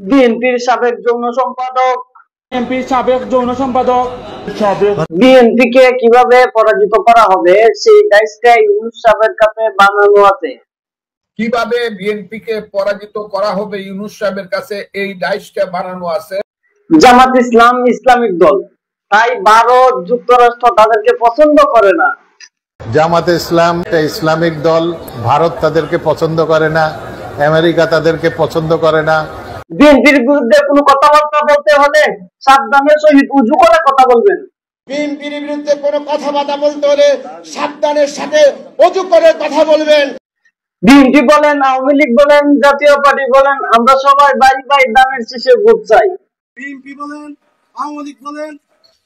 বিএনপির সাবেক যৌন সম্পাদক বিএনপিকে কিভাবে পরাজিত করা হবে সেই দায়িত্বটা ইউনূস সাহেবের কাছে বানানো আছে। কিভাবে বিএনপিকে পরাজিত করা হবে ইউনূস সাহেবের কাছে এই দায়িত্বটা বানানো আছে। জামাত ইসলাম ইসলামিক দল, তাই ভারত যুক্তরাষ্ট্র তাদেরকে পছন্দ করে না। জামাত ইসলাম ইসলামিক দল, ভারত তাদেরকে পছন্দ করে না, আমেরিকা তাদেরকে পছন্দ করে না। বিএনপির বিরুদ্ধে কোনো কথাবার্তা বলতে হলে সাবধানের সহিত উজু করে কথা বলবেন। বিএনপির বিরুদ্ধে কোনো কথাবার্তা বলতে হলে সাবধানের সাথে ওযু করে কথা বলবেন। বিএনপি বলেন, আওয়ামী লীগ বলেন, জাতীয় পার্টি বলেন, আমরা সবাই ভাই ভাই দানের শেষে ভোট চাই। বিএনপি বলেন, আওয়ামী লীগ বলেন,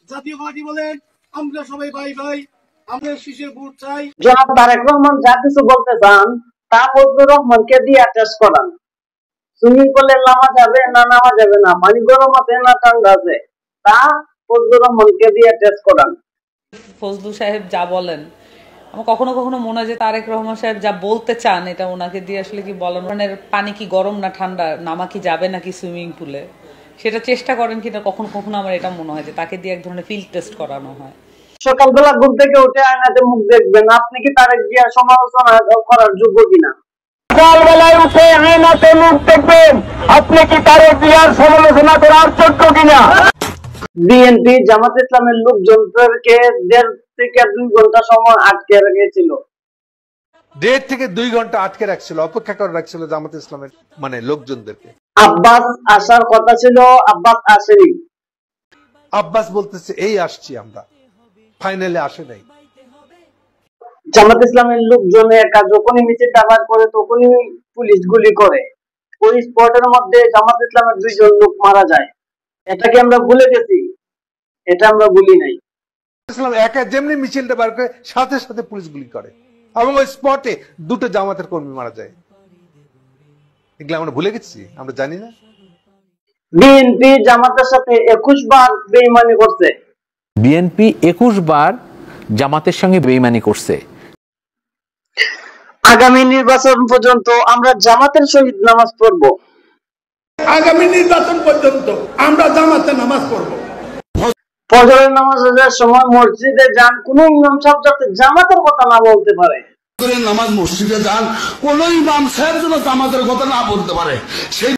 জাতীয় পার্টি বলেন, আমরা সবাই ভাই ভাই, আমরা শেষে ভোট চাই। জনাব তারেক রহমান যা কিছু বলতে চান তা ফজলুর রহমানকে দিয়ে টেস্ট করান। সুইমিং পুলে নামা যাবে না নামা যাবে না, পানি গরম আছে না ঠান্ডা আছে, তা ফজলুর রহমানকে দিয়ে টেস্ট করান। ফজলু সাহেব যা বলেন, আমার কখনো কখনো মনে হয় যে তারেক রহমান সাহেব যা বলতে চান এটা ওনাকে দিয়ে আসলে কি বলেন, পানি কি গরম না ঠান্ডা, নামা কি যাবে নাকি সুইমিং পুলে, সেটা চেষ্টা করেন কিনা কখনো কখনো আমার এটা মনে হয় যে তাকে দিয়ে এক ধরনের ফিল্ড টেস্ট করানো হয়। সকালবেলা ঘুম থেকে উঠে আয়নাতে মুখ দেখবেন, আপনি কি তারেক জিয়ার সমালোচনা করার যোগ্য কিনা। সকালবেলায় উঠে আয়নাতে মুখ দেখবেন, আপনি কি তারেক জিয়ার সমালোচনা করার যোগ্য কিনা। বিএনপি জামাত ইসলামের লোকজনদেরকে 1.5 থেকে 2 ঘন্টা সময় আটকে রেখেছিল। 1.5 থেকে 2 ঘন্টা আটকে রাখছিল, অপেক্ষা করে রাখছিল জামাত ইসলামের লোকজনদেরকে। আব্বাস আসার কথা ছিল, আব্বাস আসেনি। আব্বাস বলতেছে এই আসছি আমরা, ফাইনালে আসে নাই। জামাত ইসলামের লোকজন একা যখনই মিছিলটা বার করে তখনই পুলিশ গুলি করে। ওই স্পটের মধ্যে জামাত ইসলামের 2 জন লোক মারা যায়। এটাকে আমরা ভুলে গেছি, এটা আমরা ভুলি নাই। ইসলাম একা যেমনি মিছিলটা বার করে সাথে সাথে পুলিশ গুলি করে এবং ওই স্পটে 2টো জামাতের কর্মী মারা যায়। এগুলো আমরা ভুলে গেছি, আমরা জানি না। বিএনপি জামাতের সাথে 21 বার বেঈমানি করছে। বিএনপি 21 বার জামাতের সঙ্গে বেঈমানি করছে। আগামী নির্বাচন পর্যন্ত আমরা জামাতের সহিত নামাজ পড়ব। আগামী নির্বাচন পর্যন্ত আমরা জামাতে নামাজ পড়বো। ফজরের নামাজ আদায়ের সময় মসজিদে যান, কোন ইমাম সাহেব যাতে জামাতের কথা না বলতে পারে। নামাজ মসজিদে যান, কোন ইমাম সাহেব যেন জামাতের কথা না বলতে পারে। সেই